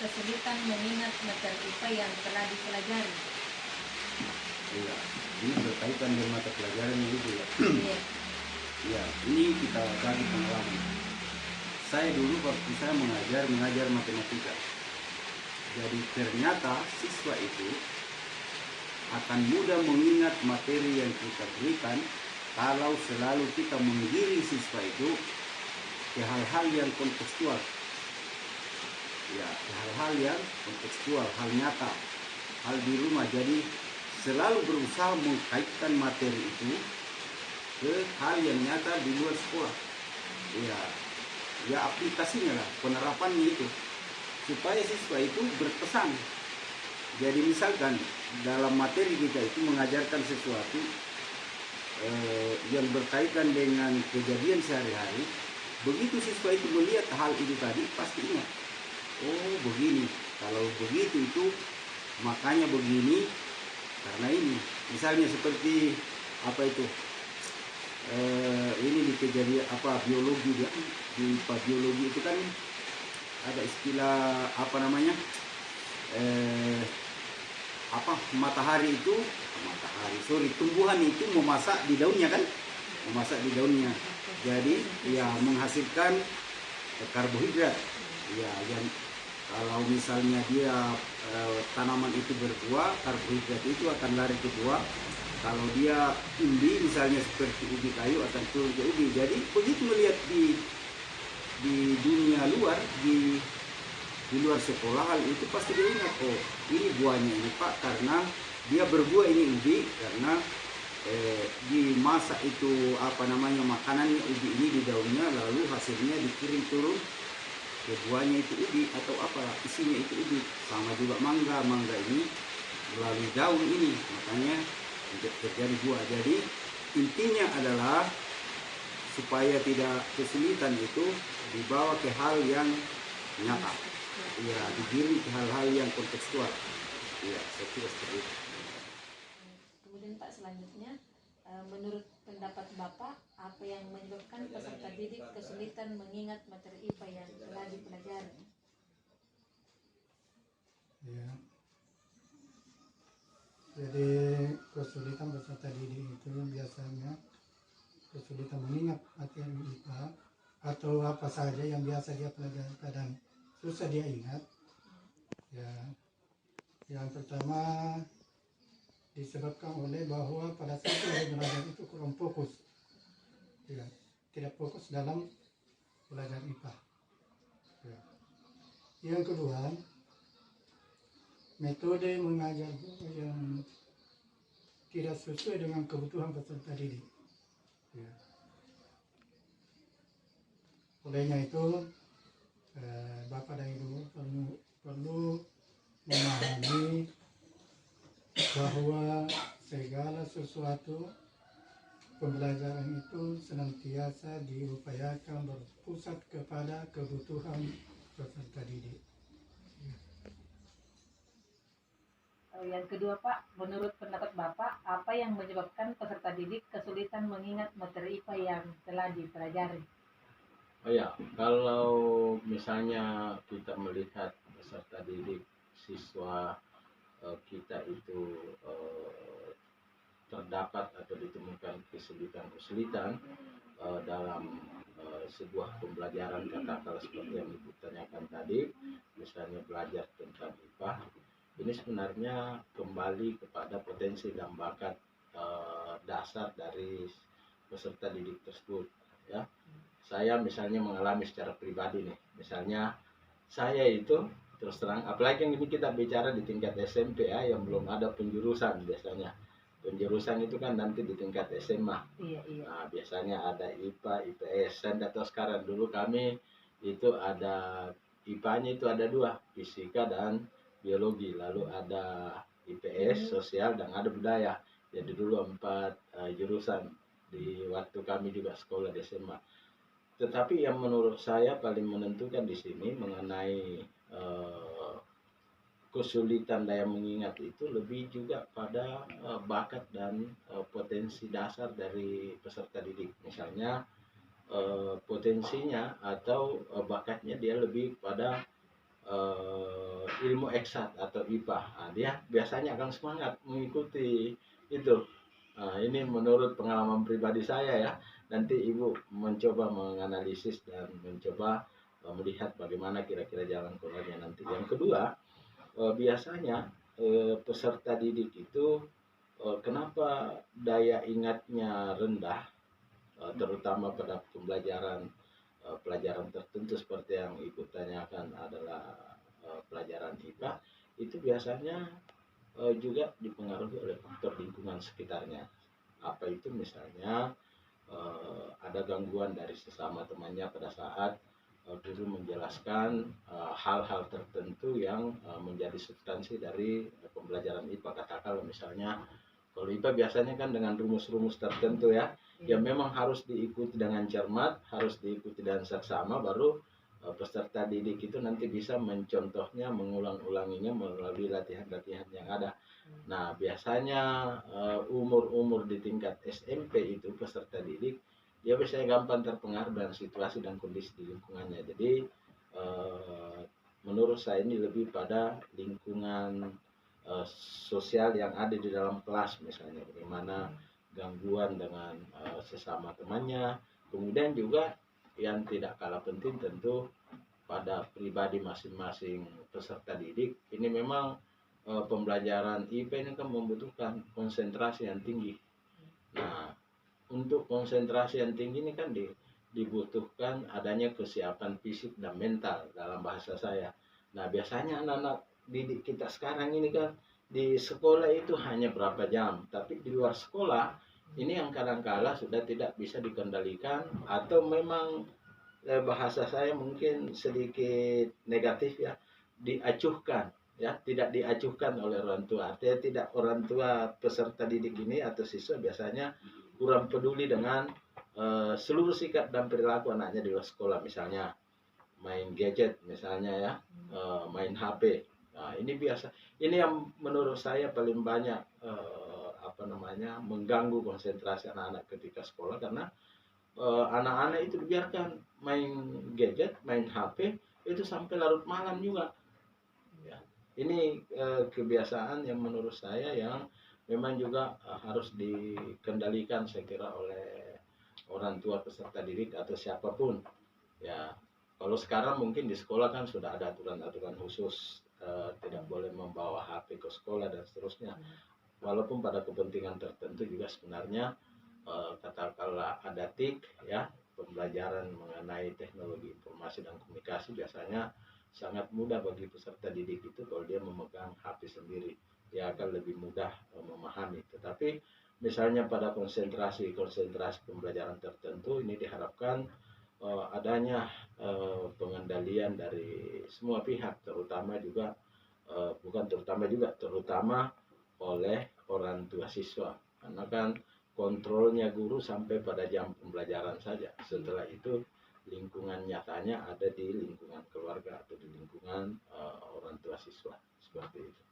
kesulitan mengingat materi IPA yang telah dipelajari. Iya, ini berkaitan dengan mata pelajaran itu ya. Iya. Ya, ini kita bagi pengalaman. Saya dulu waktu saya mengajar matematika. Jadi ternyata siswa itu akan mudah mengingat materi yang kita berikan kalau selalu kita menggiring siswa itu ke hal-hal yang kontekstual. Ya, ke hal-hal yang kontekstual, hal nyata, hal di rumah. Jadi selalu berusaha mengkaitkan materi itu ke hal yang nyata di luar sekolah. Ya aplikasinya lah, penerapannya itu supaya siswa itu berkesan. Jadi misalkan dalam materi kita itu mengajarkan sesuatu yang berkaitan dengan kejadian sehari-hari, begitu siswa itu melihat hal itu tadi pasti ingat, oh begini, kalau begitu itu makanya begini karena ini. Misalnya seperti apa itu, ini di kejadian apa biologi, di biologi itu kan ada istilah apa namanya, matahari itu tumbuhan itu memasak di daunnya kan, jadi ya menghasilkan karbohidrat ya. Yang kalau misalnya dia tanaman itu berbuah, karbohidrat itu akan lari ke buah. Kalau dia umbi misalnya seperti ubi kayu akan turun ke ubi. Jadi begitu melihat di dunia luar, di luar sekolah, hal itu pasti dia ingat, oh ini buahnya ini Pak karena dia berbuah, ini ubi karena dimasak itu apa namanya makanannya ubi ini di daunnya, lalu hasilnya dikirim turun ke buahnya itu ubi atau apa isinya itu ubi. Sama juga mangga ini melalui daun ini makanya terjadi buah. Jadi intinya adalah supaya tidak kesulitan itu dibawa ke hal yang nyata. Iya, digiring ke hal-hal yang kontekstual. Iya, saya kira seperti itu. Kemudian Pak, selanjutnya menurut pendapat Bapak, apa yang menyebabkan peserta didik kesulitan mengingat materi IPA yang telah dipelajari? Ya. Jadi kesulitan peserta didik itu biasanya kesulitan mengingat materi IPA atau apa saja yang biasa dia pelajari kadang susah dia ingat. Ya, yang pertama disebabkan oleh bahwa pada saat dia belajar itu kurang fokus. Ya, tidak fokus dalam belajar IPA. Ya. Yang kedua, metode mengajar yang tidak sesuai dengan kebutuhan peserta didik. Ya. Olehnya itu, Bapak dan Ibu perlu memahami bahwa segala sesuatu pembelajaran itu senantiasa diupayakan berpusat kepada kebutuhan peserta didik. Yang kedua Pak, menurut pendapat Bapak, apa yang menyebabkan peserta didik kesulitan mengingat materi IPA yang telah dipelajari? Oh ya, kalau misalnya kita melihat peserta didik siswa kita itu terdapat atau ditemukan kesulitan dalam sebuah pembelajaran, katakanlah seperti yang ditanyakan tadi, misalnya belajar tentang IPA, ini sebenarnya kembali kepada potensi dan bakat dasar dari peserta didik tersebut. Ya, saya misalnya mengalami secara pribadi nih, misalnya saya itu terus terang, apalagi yang ini kita bicara di tingkat SMP ya, yang belum ada penjurusan. Biasanya penjurusan itu kan nanti di tingkat SMA. Iya. Nah, biasanya ada IPA, IPS. Saya tidak tahu sekarang, dulu kami itu ada IPA-nya itu ada 2, fisika dan biologi. Lalu ada IPS, sosial, dan ada budaya. Jadi dulu 4 jurusan di waktu kami juga sekolah di SMA. Tetapi yang menurut saya paling menentukan di sini mengenai kesulitan daya mengingat itu lebih juga pada bakat dan potensi dasar dari peserta didik. Misalnya potensinya atau bakatnya dia lebih pada ilmu eksat atau IPA, dia biasanya akan semangat mengikuti itu. Ini menurut pengalaman pribadi saya ya. Nanti Ibu mencoba menganalisis dan mencoba melihat bagaimana kira-kira jalan keluarnya nanti. Yang kedua, biasanya peserta didik itu kenapa daya ingatnya rendah, terutama pada pelajaran tertentu seperti yang Ibu tanyakan adalah pelajaran IPA, itu biasanya juga dipengaruhi oleh faktor lingkungan sekitarnya. Apa itu? Misalnya ada gangguan dari sesama temannya pada saat guru menjelaskan hal-hal tertentu yang menjadi substansi dari pembelajaran IPA. Katakanlah misalnya, kalau IPA biasanya kan dengan rumus-rumus tertentu ya, yang memang harus diikuti dengan cermat, harus diikuti dengan seksama, baru peserta didik itu nanti bisa mencontohnya, mengulang-ulanginya melalui latihan-latihan yang ada. Nah, biasanya umur-umur di tingkat SMP itu peserta didik, dia biasanya gampang terpengaruh dengan situasi dan kondisi di lingkungannya. Jadi, menurut saya ini lebih pada lingkungan sosial yang ada di dalam kelas, misalnya bagaimana gangguan dengan sesama temannya. Kemudian juga yang tidak kalah penting tentu pada pribadi masing-masing peserta didik. Ini memang pembelajaran IPA ini kan membutuhkan konsentrasi yang tinggi. Nah, untuk konsentrasi yang tinggi ini kan dibutuhkan adanya kesiapan fisik dan mental dalam bahasa saya. Nah, biasanya anak-anak didik kita sekarang ini kan di sekolah itu hanya berapa jam, tapi di luar sekolah ini yang kadang-kala sudah tidak bisa dikendalikan, atau memang bahasa saya mungkin sedikit negatif ya, diacuhkan ya, tidak diacuhkan oleh orang tua. Artinya tidak, orang tua peserta didik ini atau siswa biasanya kurang peduli dengan seluruh sikap dan perilaku anaknya di luar sekolah, misalnya main gadget misalnya ya, main HP. Nah, ini biasa, ini yang menurut saya paling banyak mengganggu konsentrasi anak-anak ketika sekolah, karena anak-anak itu dibiarkan main gadget, main HP itu sampai larut malam juga. Ya. Ini kebiasaan yang menurut saya yang memang juga harus dikendalikan saya kira oleh orang tua peserta didik atau siapapun. Ya, kalau sekarang mungkin di sekolah kan sudah ada aturan-aturan khusus, tidak boleh membawa HP ke sekolah dan seterusnya. Walaupun pada kepentingan tertentu juga sebenarnya katakanlah ada TIK ya, pembelajaran mengenai teknologi informasi dan komunikasi, biasanya sangat mudah bagi peserta didik itu kalau dia memegang HP sendiri, dia akan lebih mudah memahami. Tetapi misalnya pada konsentrasi pembelajaran tertentu, ini diharapkan adanya pengendalian dari semua pihak, terutama oleh orang tua siswa, karena kan kontrolnya guru sampai pada jam pembelajaran saja. Setelah itu lingkungan nyatanya ada di lingkungan keluarga atau di lingkungan orang tua siswa, seperti itu.